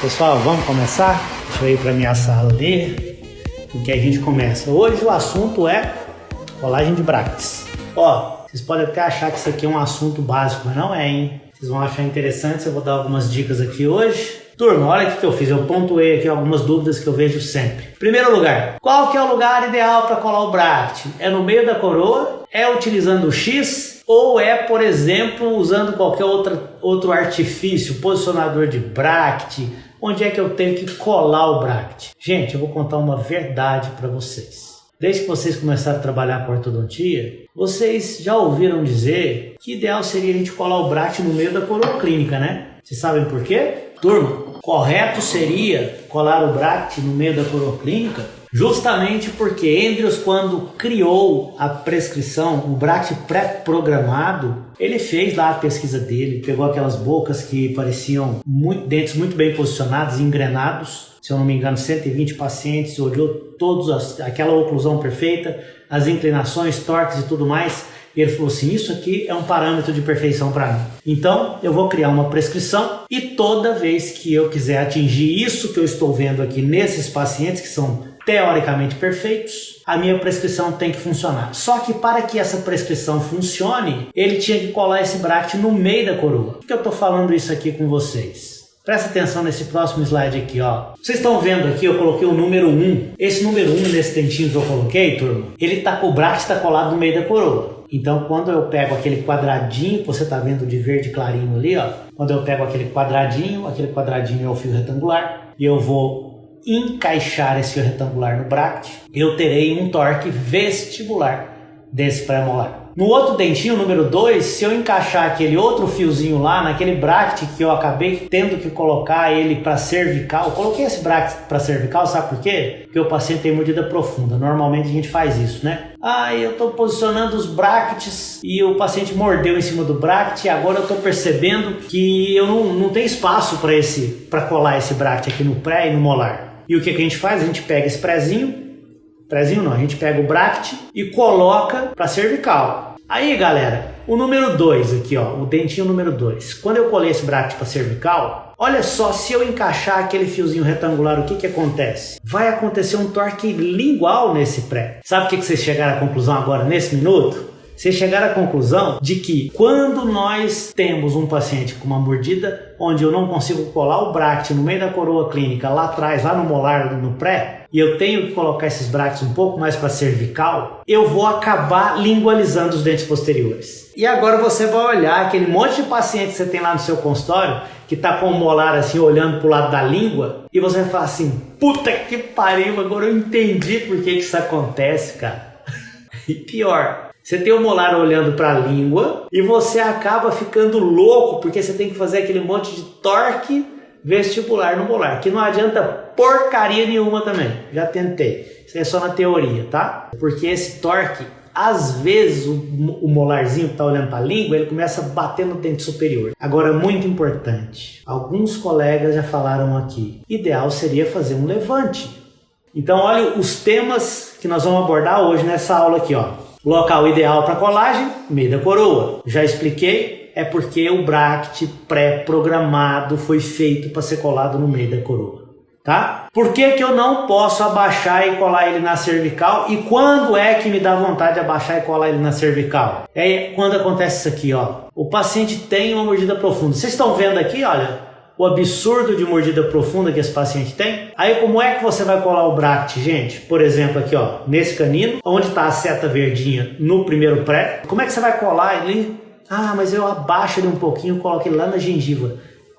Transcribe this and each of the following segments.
Pessoal, vamos começar? Deixa eu ir para minha sala ali, porque a gente começa. Hoje o assunto é colagem de bractes. Ó, vocês podem até achar que isso aqui é um assunto básico, mas não é, hein? Vocês vão achar interessante, eu vou dar algumas dicas aqui hoje. Turma, olha o que eu fiz, eu pontuei aqui algumas dúvidas que eu vejo sempre. Primeiro lugar, qual que é o lugar ideal para colar o bracte? É no meio da coroa? É utilizando o X? Ou é, por exemplo, usando qualquer outro artifício, posicionador de bracte? Onde é que eu tenho que colar o bracte? Gente, eu vou contar uma verdade para vocês. Desde que vocês começaram a trabalhar com ortodontia, vocês já ouviram dizer que ideal seria a gente colar o bracte no meio da coroa clínica, né? Vocês sabem por quê? Turma, correto seria colar o bracte no meio da coroa clínica justamente porque Andrews, quando criou a prescrição, o bracte pré-programado, ele fez lá a pesquisa dele, pegou aquelas bocas que pareciam dentes muito bem posicionados, engrenados, se eu não me engano 120 pacientes, olhou aquela oclusão perfeita, as inclinações, torques e tudo mais, e ele falou assim, isso aqui é um parâmetro de perfeição para mim. Então, eu vou criar uma prescrição e toda vez que eu quiser atingir isso que eu estou vendo aqui nesses pacientes que são teoricamente perfeitos, a minha prescrição tem que funcionar. Só que para que essa prescrição funcione, ele tinha que colar esse bracte no meio da coroa. Por que eu estou falando isso aqui com vocês? Presta atenção nesse próximo slide aqui, ó. Vocês estão vendo aqui, eu coloquei o número 1. Esse número 1 nesse dentinho que eu coloquei, turma, ele tá com o bracte colado no meio da coroa. Então, quando eu pego aquele quadradinho que você está vendo de verde clarinho ali, ó, quando eu pego aquele quadradinho é o fio retangular, e eu vou encaixar esse fio retangular no bracte, eu terei um torque vestibular desse pré-molar. No outro dentinho, número 2, se eu encaixar aquele outro fiozinho lá, naquele bracte que eu acabei tendo que colocar ele para cervical, eu coloquei esse bracte para cervical, sabe por quê? Porque o paciente tem mordida profunda, normalmente a gente faz isso, né? Eu estou posicionando os bractes e o paciente mordeu em cima do bracte e agora eu estou percebendo que eu não tenho espaço para colar esse bracte aqui no pré e no molar. E o que a gente faz? A gente pega esse prézinho não, a gente pega o bracte e coloca para cervical. Aí, galera, o número 2 aqui, ó, o dentinho número 2. Quando eu colei esse bracte para cervical, olha só, se eu encaixar aquele fiozinho retangular, o que acontece? Vai acontecer um torque lingual nesse pré. Sabe o que vocês chegaram à conclusão agora, nesse minuto? Vocês chegaram à conclusão de que quando nós temos um paciente com uma mordida onde eu não consigo colar o bracte no meio da coroa clínica, lá atrás, lá no molar, no pré, e eu tenho que colocar esses bractes um pouco mais para cervical, eu vou acabar lingualizando os dentes posteriores. E agora você vai olhar aquele monte de paciente que você tem lá no seu consultório, que tá com o molar assim, olhando pro lado da língua, e você vai falar assim, puta que pariu, agora eu entendi por que isso acontece, cara. E pior, você tem o molar olhando para a língua e você acaba ficando louco porque você tem que fazer aquele monte de torque vestibular no molar, que não adianta porcaria nenhuma também. Já tentei. Isso é só na teoria, tá? Porque esse torque, às vezes o molarzinho que está olhando para a língua, ele começa a bater no dente superior. Agora, muito importante, alguns colegas já falaram aqui, ideal seria fazer um levante. Então, olha os temas que nós vamos abordar hoje nessa aula aqui, ó. Local ideal para colagem, meio da coroa. Já expliquei, é porque o bracte pré-programado foi feito para ser colado no meio da coroa, tá? Por que eu não posso abaixar e colar ele na cervical? E quando é que me dá vontade de abaixar e colar ele na cervical? É quando acontece isso aqui, ó. O paciente tem uma mordida profunda. Vocês estão vendo aqui, olha, o absurdo de mordida profunda que esse paciente tem. Aí como é que você vai colar o bracte, gente? Por exemplo aqui, ó, nesse canino, onde está a seta verdinha no primeiro pré. Como é que você vai colar ele? Mas eu abaixo ele um pouquinho, coloco ele lá na gengiva.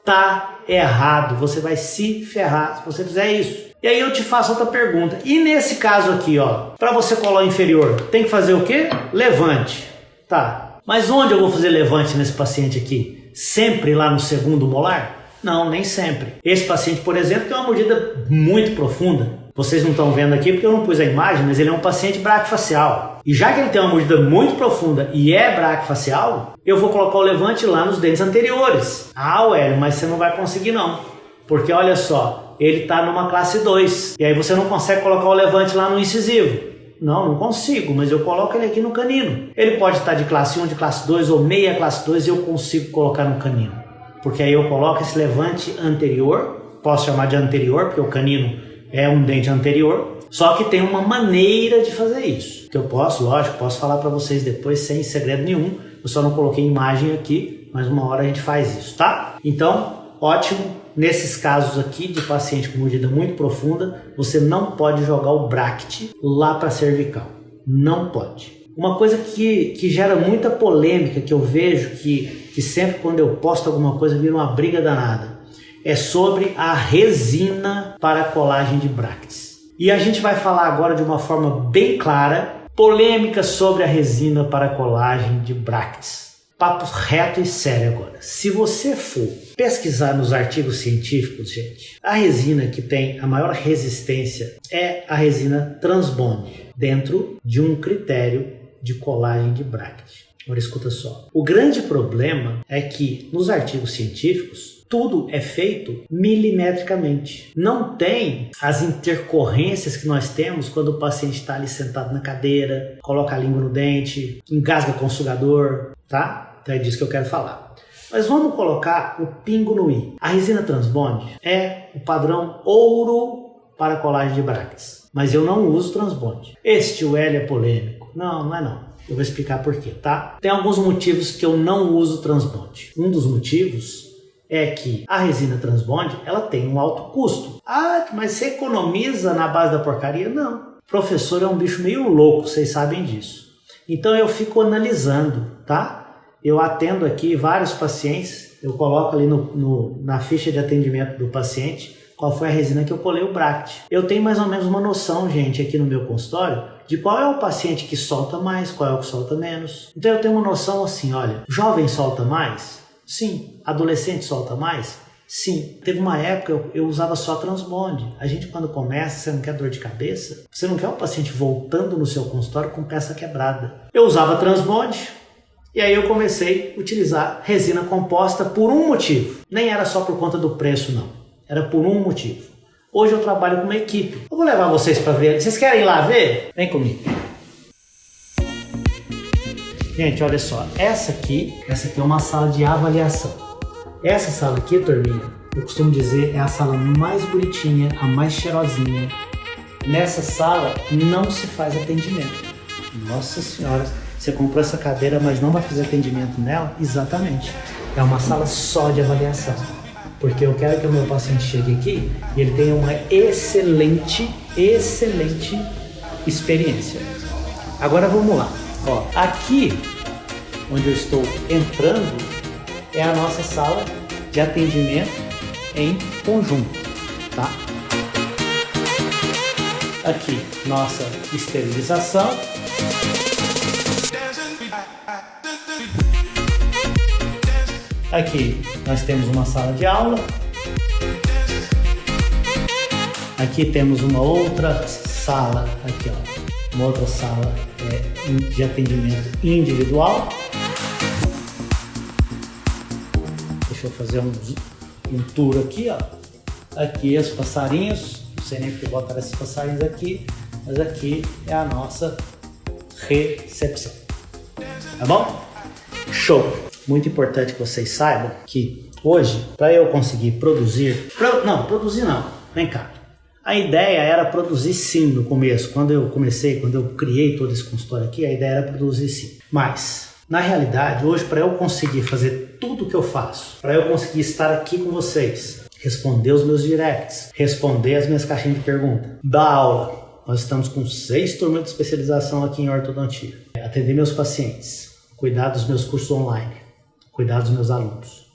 Tá errado, você vai se ferrar se você fizer isso. E aí eu te faço outra pergunta. E nesse caso aqui, ó, para você colar o inferior, tem que fazer o quê? Levante. Tá, mas onde eu vou fazer levante nesse paciente aqui? Sempre lá no segundo molar? Não, nem sempre. Esse paciente, por exemplo, tem uma mordida muito profunda. Vocês não estão vendo aqui porque eu não pus a imagem, mas ele é um paciente braquifacial. E já que ele tem uma mordida muito profunda e é braquifacial, eu vou colocar o levante lá nos dentes anteriores. Hélio, mas você não vai conseguir não. Porque olha só, ele está numa classe 2. E aí você não consegue colocar o levante lá no incisivo. Não consigo, mas eu coloco ele aqui no canino. Ele pode estar de classe 1, de classe 2 ou meia classe 2 e eu consigo colocar no canino. Porque aí eu coloco esse levante anterior posso chamar de anterior, porque o canino é um dente anterior, só que tem uma maneira de fazer isso, que eu posso, lógico, posso falar para vocês depois sem segredo nenhum, eu só não coloquei imagem aqui, mas uma hora a gente faz isso, tá? Então, ótimo, nesses casos aqui de paciente com mordida muito profunda, você não pode jogar o bract lá para a cervical, não pode. Uma coisa que gera muita polêmica, que eu vejo que sempre quando eu posto alguma coisa vira uma briga danada, é sobre a resina para colagem de bracts. E a gente vai falar agora de uma forma bem clara, polêmica sobre a resina para colagem de bracts. Papo reto e sério agora. Se você for pesquisar nos artigos científicos, gente, a resina que tem a maior resistência é a resina Transbond, dentro de um critério de colagem de bract. Agora escuta só. O grande problema é que nos artigos científicos tudo é feito milimetricamente. Não tem as intercorrências que nós temos quando o paciente está ali sentado na cadeira, coloca a língua no dente, engasga com o sugador, tá? Então é disso que eu quero falar. Mas vamos colocar o pingo no i. A resina Transbond é o padrão ouro para colagem de bracts. Mas eu não uso Transbond. Este L é polêmico. Não é não. Eu vou explicar por quê, tá? Tem alguns motivos que eu não uso Transbond. Um dos motivos é que a resina Transbond, ela tem um alto custo. Ah, mas você economiza na base da porcaria? Não. Professor é um bicho meio louco, vocês sabem disso. Então eu fico analisando, tá? Eu atendo aqui vários pacientes, eu coloco ali na ficha de atendimento do paciente qual foi a resina que eu colei o bract. Eu tenho mais ou menos uma noção, gente, aqui no meu consultório, de qual é o paciente que solta mais, qual é o que solta menos. Então eu tenho uma noção assim, olha, jovem solta mais? Sim. Adolescente solta mais? Sim. Teve uma época eu usava só Transbond. A gente quando começa, você não quer dor de cabeça? Você não quer o paciente voltando no seu consultório com peça quebrada. Eu usava Transbond e aí eu comecei a utilizar resina composta por um motivo. Nem era só por conta do preço não. Era por um motivo. Hoje eu trabalho com uma equipe. Eu vou levar vocês para ver. Vocês querem ir lá ver? Vem comigo. Gente, olha só. Essa aqui é uma sala de avaliação. Essa sala aqui, turminha, eu costumo dizer, é a sala mais bonitinha, a mais cheirosinha. Nessa sala não se faz atendimento. Nossa senhora, você comprou essa cadeira, mas não vai fazer atendimento nela? Exatamente. É uma sala só de avaliação. Porque eu quero que o meu paciente chegue aqui e ele tenha uma excelente experiência. Agora vamos lá. Ó, aqui, onde eu estou entrando, é a nossa sala de atendimento em conjunto, tá? Aqui, nossa esterilização. Aqui nós temos uma sala de aula. Aqui temos uma outra sala, aqui ó, uma outra sala de atendimento individual. Deixa eu fazer um tour aqui, ó. Aqui os passarinhos, não sei nem porque botaram esses passarinhos aqui, mas aqui é a nossa recepção. Tá bom? Show! Muito importante que vocês saibam que hoje, para eu conseguir produzir... produzir não, vem cá. A ideia era produzir sim no começo. Quando eu criei todo esse consultório aqui, a ideia era produzir sim. Mas, na realidade, hoje, para eu conseguir fazer tudo o que eu faço, para eu conseguir estar aqui com vocês, responder os meus directs, responder as minhas caixinhas de pergunta, dar aula. Nós estamos com 6 turmas de especialização aqui em ortodontia. Atender meus pacientes, cuidar dos meus cursos online, cuidar dos meus alunos.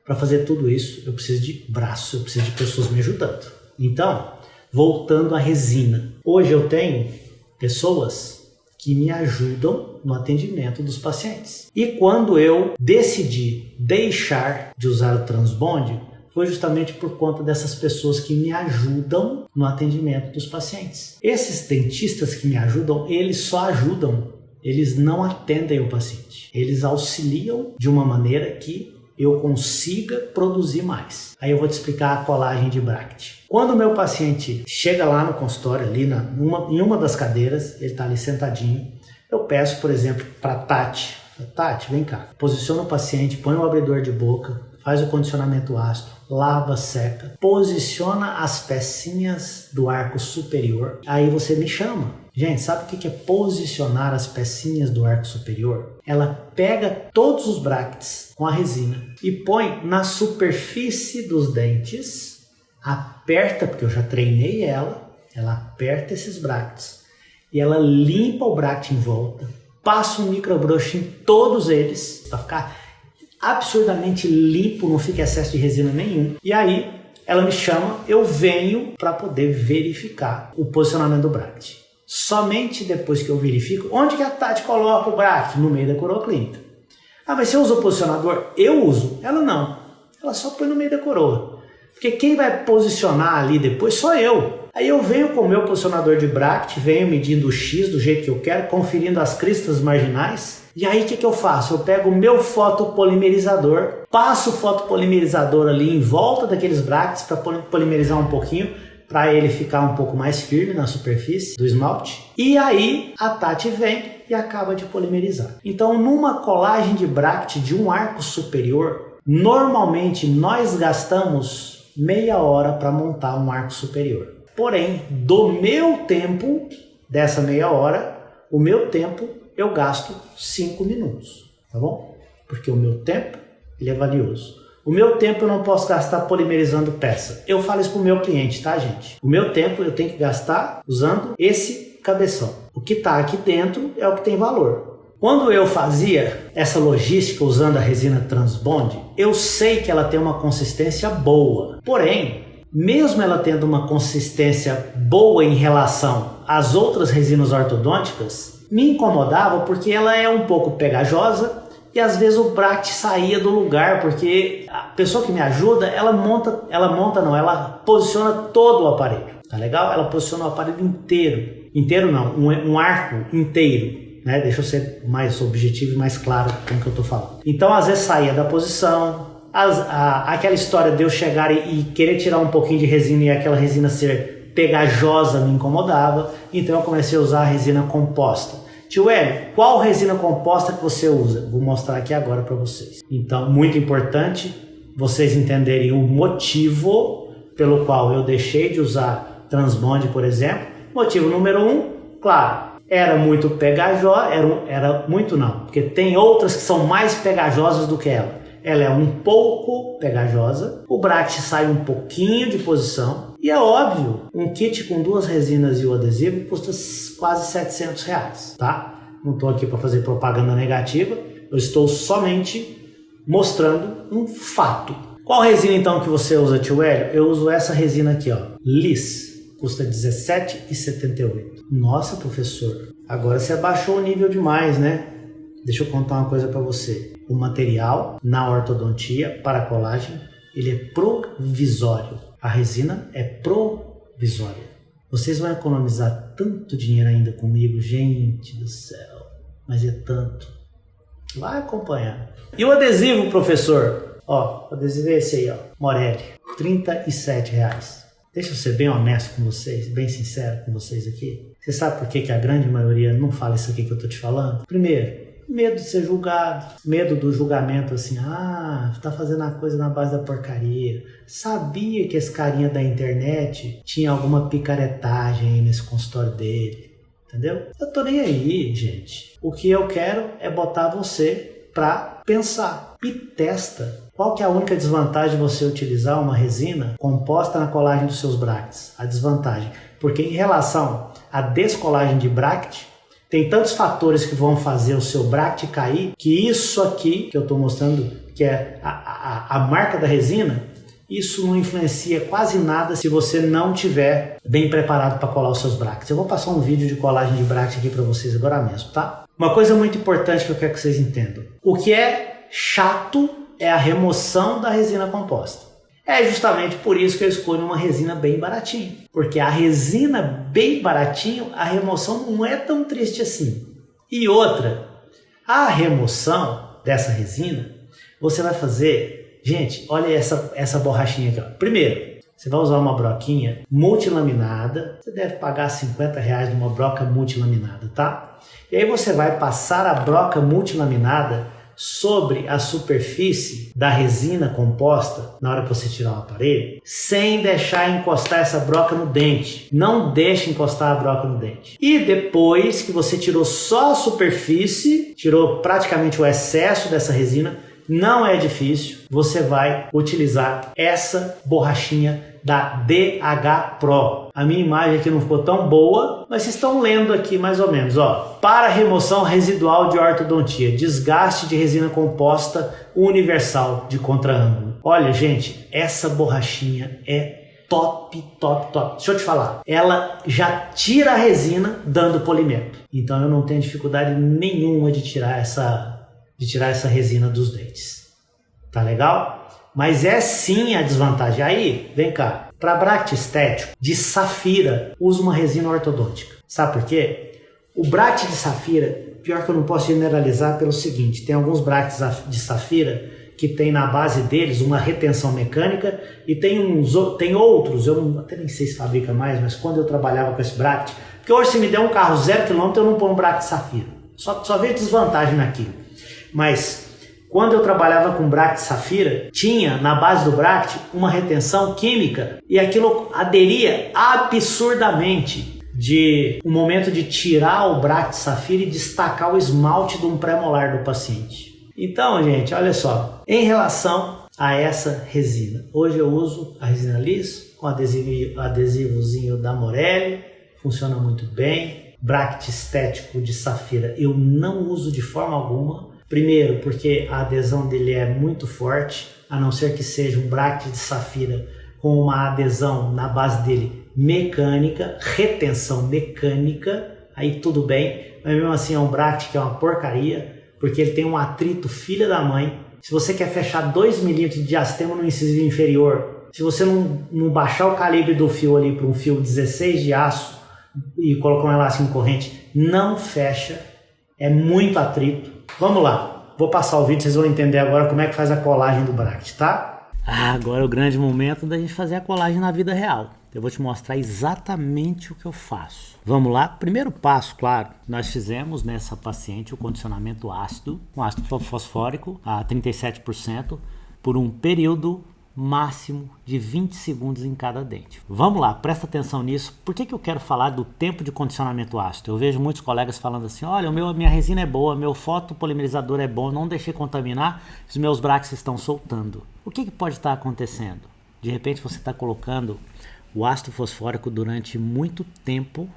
Para fazer tudo isso, eu preciso de braço, eu preciso de pessoas me ajudando. Então, voltando à resina. Hoje eu tenho pessoas que me ajudam no atendimento dos pacientes. E quando eu decidi deixar de usar o Transbond, foi justamente por conta dessas pessoas que me ajudam no atendimento dos pacientes. Esses dentistas que me ajudam, eles só ajudam. Eles não atendem o paciente. Eles auxiliam de uma maneira que eu consiga produzir mais. Aí eu vou te explicar a colagem de bract. Quando o meu paciente chega lá no consultório, ali em uma das cadeiras, ele está ali sentadinho, eu peço, por exemplo, para Tati. Tati, vem cá. Posiciona o paciente, põe o abridor de boca, faz o condicionamento ácido, lava, seca, posiciona as pecinhas do arco superior, aí você me chama. Gente, sabe o que é posicionar as pecinhas do arco superior? Ela pega todos os brackets com a resina e põe na superfície dos dentes, aperta, porque eu já treinei ela aperta esses brackets e ela limpa o bracket em volta, passa um microbrush em todos eles para ficar absurdamente limpo, não fica excesso de resina nenhum. E aí ela me chama, eu venho para poder verificar o posicionamento do bracket. Somente depois que eu verifico, onde que a Tati coloca o bracket? No meio da coroa clínica. Ah, mas você usa o posicionador? Eu uso. Ela não. Ela só põe no meio da coroa. Porque quem vai posicionar ali depois sou eu. Aí eu venho com o meu posicionador de bracket, venho medindo o X do jeito que eu quero, conferindo as cristas marginais. E aí o que eu faço? Eu pego o meu fotopolimerizador, passo o fotopolimerizador ali em volta daqueles brackets para polimerizar um pouquinho, para ele ficar um pouco mais firme na superfície do esmalte. E aí a Tati vem e acaba de polimerizar. Então numa colagem de bracket de um arco superior, normalmente nós gastamos meia hora para montar um arco superior. Porém, do meu tempo, dessa meia hora, o meu tempo eu gasto 5 minutos, tá bom? Porque o meu tempo ele é valioso. O meu tempo eu não posso gastar polimerizando peça. Eu falo isso pro meu cliente, tá, gente? O meu tempo eu tenho que gastar usando esse cabeção. O que tá aqui dentro é o que tem valor. Quando eu fazia essa logística usando a resina Transbond, eu sei que ela tem uma consistência boa. Porém, mesmo ela tendo uma consistência boa em relação às outras resinas ortodônticas, me incomodava porque ela é um pouco pegajosa e às vezes o bracket saía do lugar, porque a pessoa que me ajuda, ela posiciona todo o aparelho, tá legal? Ela posiciona o aparelho inteiro não, um arco inteiro, né? Deixa eu ser mais objetivo e mais claro com o que eu tô falando. Então às vezes saía da posição, aquela história de eu chegar e querer tirar um pouquinho de resina e aquela resina ser pegajosa me incomodava, então eu comecei a usar a resina composta. Tio Hélio, qual resina composta que você usa? Vou mostrar aqui agora para vocês. Então, muito importante vocês entenderem o motivo pelo qual eu deixei de usar Transbond, por exemplo. Motivo número 1, claro, era muito pegajosa, era muito não, porque tem outras que são mais pegajosas do que ela. Ela é um pouco pegajosa, o bracket sai um pouquinho de posição e é óbvio, um kit com 2 resinas e o adesivo custa quase R$700, tá? Não estou aqui para fazer propaganda negativa, eu estou somente mostrando um fato. Qual resina então que você usa, tio Hélio? Eu uso essa resina aqui, ó, Liss, custa R$17,78. Nossa, professor, agora você abaixou o nível demais, né? Deixa eu contar uma coisa para você. O material na ortodontia para colagem, ele é provisório. A resina é provisória. Vocês vão economizar tanto dinheiro ainda comigo, gente do céu. Mas é tanto. Vai acompanhar. E o adesivo, professor? Ó, o adesivo é esse aí, ó. Morelli, R$37. Deixa eu ser bem honesto com vocês, bem sincero com vocês aqui. Você sabe por que a grande maioria não fala isso aqui que eu tô te falando? Primeiro, medo de ser julgado, medo do julgamento assim, tá fazendo a coisa na base da porcaria. Sabia que esse carinha da internet tinha alguma picaretagem aí nesse consultório dele, entendeu? Eu tô nem aí, gente. O que eu quero é botar você pra pensar e testa. Qual que é a única desvantagem de você utilizar uma resina composta na colagem dos seus brackets? A desvantagem, porque em relação à descolagem de bracket, tem tantos fatores que vão fazer o seu bracket cair, que isso aqui que eu estou mostrando, que é a marca da resina, isso não influencia quase nada se você não tiver bem preparado para colar os seus brackets. Eu vou passar um vídeo de colagem de bracket aqui para vocês agora mesmo, tá? Uma coisa muito importante que eu quero que vocês entendam. O que é chato é a remoção da resina composta. É justamente por isso que eu escolho uma resina bem baratinha. Porque a resina bem baratinho, a remoção não é tão triste assim. E outra, a remoção dessa resina, você vai fazer... Gente, olha essa borrachinha aqui, ó. Primeiro, você vai usar uma broquinha multilaminada. Você deve pagar R$50 numa broca multilaminada, tá? E aí você vai passar a broca multilaminada sobre a superfície da resina composta na hora que você tirar o aparelho, sem deixar encostar essa broca no dente. Não deixe encostar a broca no dente. E depois que você tirou só a superfície, tirou praticamente o excesso dessa resina, não é difícil, você vai utilizar essa borrachinha da DH Pro. A minha imagem aqui não ficou tão boa, mas vocês estão lendo aqui mais ou menos, ó. Para remoção residual de ortodontia, desgaste de resina composta universal de contraângulo. Olha, gente, essa borrachinha é top, top, top. Deixa eu te falar, ela já tira a resina dando polimento. Então eu não tenho dificuldade nenhuma de tirar essa resina dos dentes. Tá legal? Mas é sim a desvantagem. Aí, vem cá. Para bract estético de safira, usa uma resina ortodôntica. Sabe por quê? O bract de safira, pior que eu não posso generalizar pelo seguinte, tem alguns bracts de safira que tem na base deles uma retenção mecânica e tem outros, eu até nem sei se fabrica mais, mas quando eu trabalhava com esse bract, porque hoje se me der um carro 0 km eu não ponho um bract de safira. Só vejo desvantagem naquilo. Mas quando eu trabalhava com bract safira, tinha na base do bract uma retenção química e aquilo aderia absurdamente de um momento de tirar o bract safira e destacar o esmalte de um pré-molar do paciente. Então, gente, olha só, em relação a essa resina, hoje eu uso a resina Liss com adesivozinho da Morelli, funciona muito bem. Bract estético de safira eu não uso de forma alguma. Primeiro, porque a adesão dele é muito forte, a não ser que seja um bract de safira com uma adesão na base dele mecânica, retenção mecânica, aí tudo bem, mas mesmo assim é um bract que é uma porcaria, porque ele tem um atrito filha da mãe. Se você quer fechar 2 mm de diastema no incisivo inferior, se você não baixar o calibre do fio ali para um fio 16 de aço e colocar um elástico em corrente, não fecha, é muito atrito. Vamos lá, vou passar o vídeo, vocês vão entender agora como é que faz a colagem do bract, tá? Agora é o grande momento da gente fazer a colagem na vida real. Eu vou te mostrar exatamente o que eu faço. Vamos lá? Primeiro passo, claro, nós fizemos nessa paciente o condicionamento ácido, com ácido fosfórico a 37% por um período máximo de 20 segundos em cada dente. Vamos lá, presta atenção nisso. Por que eu quero falar do tempo de condicionamento ácido? Eu vejo muitos colegas falando assim, olha, minha resina é boa, meu fotopolimerizador é bom, não deixei contaminar, os meus bracts estão soltando. O que pode estar acontecendo? De repente você está colocando o ácido fosfórico durante muito tempo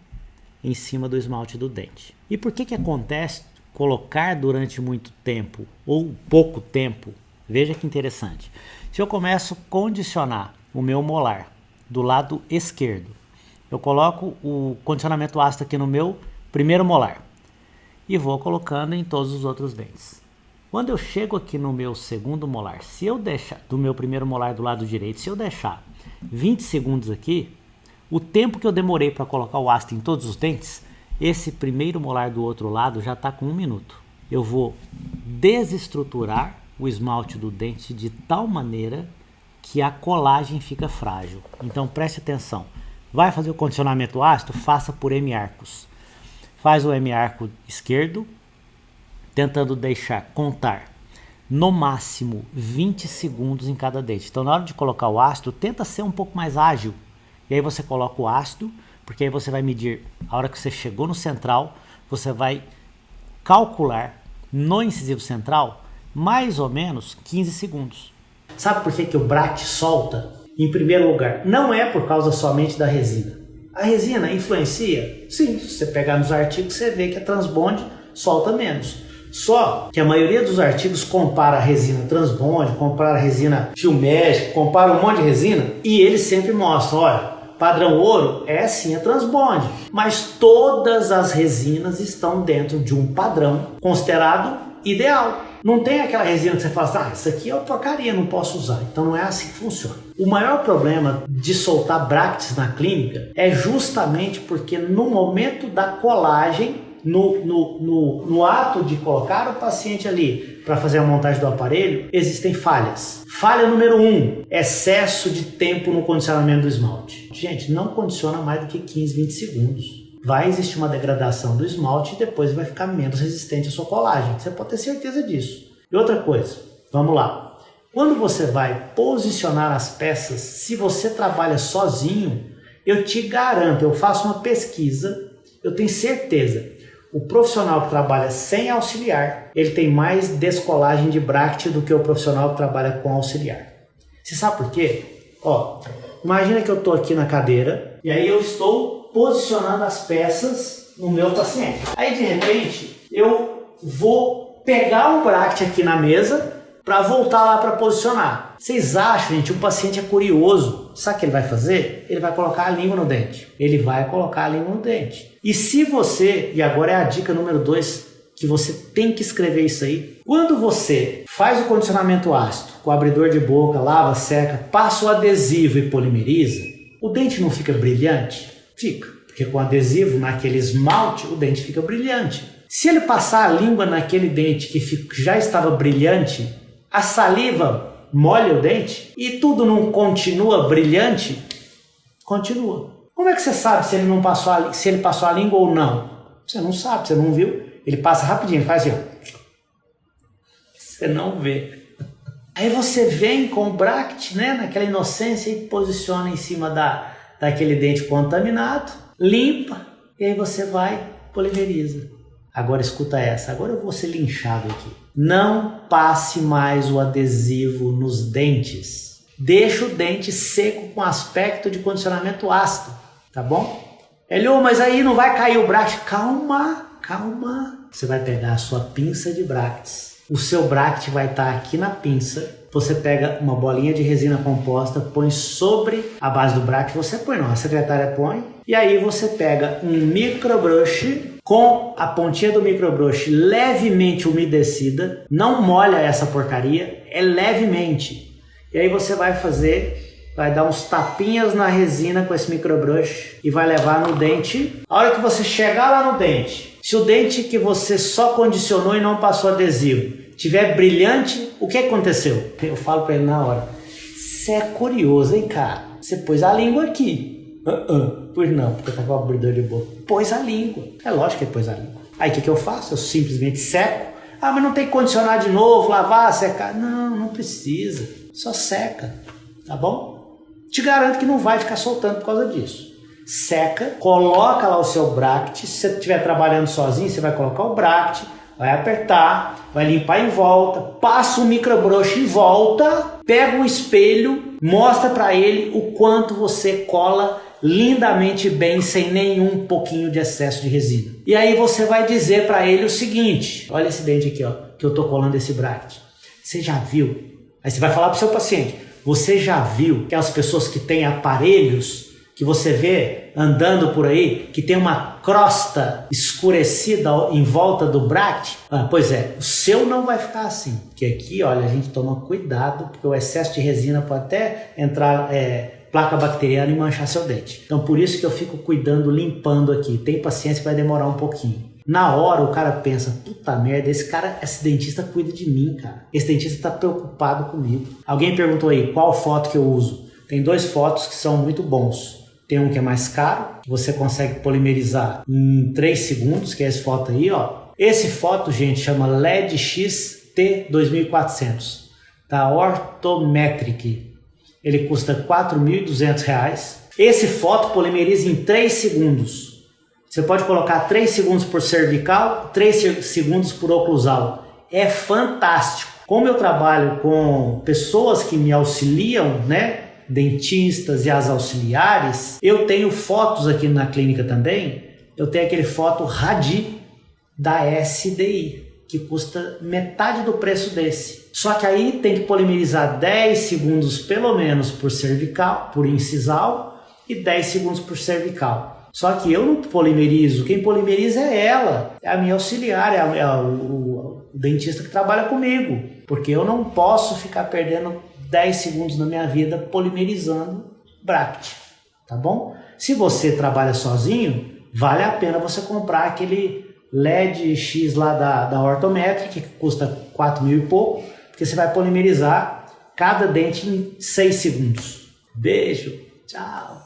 em cima do esmalte do dente. E por que acontece colocar durante muito tempo ou pouco tempo? Veja que interessante. Se eu começo a condicionar o meu molar do lado esquerdo, eu coloco o condicionamento ácido aqui no meu primeiro molar e vou colocando em todos os outros dentes. Quando eu chego aqui no meu segundo molar, se eu deixar do meu primeiro molar do lado direito, se eu deixar 20 segundos aqui, o tempo que eu demorei para colocar o ácido em todos os dentes, esse primeiro molar do outro lado já está com 1 minuto. Eu vou desestruturar o esmalte do dente de tal maneira que a colagem fica frágil. Então preste atenção. Vai fazer o condicionamento ácido? Faça por hemiarcos. Faz o hemiarco esquerdo, tentando contar no máximo 20 segundos em cada dente. Então na hora de colocar o ácido, tenta ser um pouco mais ágil. E aí você coloca o ácido, porque aí você vai medir, a hora que você chegou no central, você vai calcular no incisivo central mais ou menos 15 segundos. Sabe por que o bract solta? Em primeiro lugar, não é por causa somente da resina. A resina influencia? Sim, se você pegar nos artigos, você vê que a Transbond solta menos. Só que a maioria dos artigos compara a resina Transbond, compara a resina Filmec, compara um monte de resina e eles sempre mostram, olha, padrão ouro é sim a Transbond, mas todas as resinas estão dentro de um padrão considerado ideal. Não tem aquela resina que você fala assim, isso aqui é uma porcaria, não posso usar. Então não é assim que funciona. O maior problema de soltar bracts na clínica é justamente porque no momento da colagem, no ato de colocar o paciente ali para fazer a montagem do aparelho, existem falhas. Falha número 1, excesso de tempo no condicionamento do esmalte. Gente, não condiciona mais do que 15, 20 segundos. Vai existir uma degradação do esmalte e depois vai ficar menos resistente à sua colagem. Você pode ter certeza disso. E outra coisa, vamos lá. Quando você vai posicionar as peças, se você trabalha sozinho, eu te garanto, eu faço uma pesquisa, eu tenho certeza, o profissional que trabalha sem auxiliar, ele tem mais descolagem de bracket do que o profissional que trabalha com auxiliar. Você sabe por quê? Ó, imagina que eu estou aqui na cadeira e aí eu estou posicionando as peças no meu paciente. Aí de repente eu vou pegar um bracket aqui na mesa para voltar lá para posicionar. Vocês acham, gente, o paciente é curioso. Sabe o que ele vai fazer? Ele vai colocar a língua no dente. Ele vai colocar a língua no dente. E se você, e agora é a dica número 2, que você tem que escrever isso aí. Quando você faz o condicionamento ácido com o abridor de boca, lava, seca, passa o adesivo e polimeriza, o dente não fica brilhante? Fica. Porque com adesivo, naquele esmalte, o dente fica brilhante. Se ele passar a língua naquele dente que já estava brilhante, a saliva molha o dente e tudo não continua brilhante? Continua. Como é que você sabe se ele não passou se ele passou a língua ou não? Você não sabe, você não viu. Ele passa rapidinho, faz assim, ó. Você não vê. Aí você vem com o bracket, né, naquela inocência e posiciona em cima daquele dente contaminado, limpa e aí você vai polimeriza. Agora escuta essa, agora eu vou ser linchado aqui. Não passe mais o adesivo nos dentes. Deixa o dente seco com aspecto de condicionamento ácido, tá bom? Elio, mas aí não vai cair o bracket. Calma, calma. Você vai pegar a sua pinça de brackets. O seu bracket vai estar aqui na pinça. Você pega uma bolinha de resina composta, põe sobre a base do bracket. Você põe não, a secretária põe. E aí você pega um microbrush com a pontinha do microbrush levemente umedecida. Não molha essa porcaria, é levemente. E aí você vai dar uns tapinhas na resina com esse microbrush e vai levar no dente. A hora que você chegar lá no dente, se o dente que você só condicionou e não passou adesivo tiver brilhante, o que aconteceu? Eu falo pra ele na hora. Você é curioso, hein, cara? Você pôs a língua aqui. Pois não, porque eu tava com o abridor de boca. Pôs a língua. É lógico que ele pôs a língua. Aí o que eu faço? Eu simplesmente seco. Ah, mas não tem que condicionar de novo, lavar, secar. Não, não precisa. Só seca, tá bom? Te garanto que não vai ficar soltando por causa disso. Seca, coloca lá o seu bracket. Se você estiver trabalhando sozinho, você vai colocar o bracket, vai apertar, vai limpar em volta, passa o microbrush em volta, pega um espelho, mostra para ele o quanto você cola lindamente bem, sem nenhum pouquinho de excesso de resina. E aí você vai dizer para ele o seguinte, olha esse dente aqui, ó, que eu tô colando esse bracket. Você já viu? Aí você vai falar pro seu paciente, você já viu que as pessoas que têm aparelhos que você vê andando por aí, que tem uma crosta escurecida em volta do bracket? Pois é, o seu não vai ficar assim. Porque aqui, olha, a gente toma cuidado, porque o excesso de resina pode até entrar placa bacteriana e manchar seu dente. Então por isso que eu fico cuidando, limpando aqui. Tem paciência que vai demorar um pouquinho. Na hora o cara pensa, puta merda, esse dentista cuida de mim, cara. Esse dentista tá preocupado comigo. Alguém perguntou aí, qual foto que eu uso? Tem 2 fotos que são muito bons. Tem um que é mais caro, que você consegue polimerizar em 3 segundos, que é essa foto aí, ó. Esse foto, gente, chama LED XT2400, da Orthometric. Ele custa R$ 4.200. Esse foto polimeriza em 3 segundos. Você pode colocar 3 segundos por cervical, 3 segundos por oclusal. É fantástico. Como eu trabalho com pessoas que me auxiliam, né? Dentistas e as auxiliares, eu tenho fotos aqui na clínica também. Eu tenho aquele foto Radi da SDI, que custa metade do preço desse. Só que aí tem que polimerizar 10 segundos pelo menos por cervical, por incisal, e 10 segundos por cervical. Só que eu não polimerizo, quem polimeriza é ela, é a minha auxiliar, é o dentista que trabalha comigo, porque eu não posso ficar perdendo 10 segundos na minha vida polimerizando bracket, tá bom? Se você trabalha sozinho, vale a pena você comprar aquele LED X lá da Orthometric, que custa 4.000 e pouco, porque você vai polimerizar cada dente em 6 segundos. Beijo, tchau!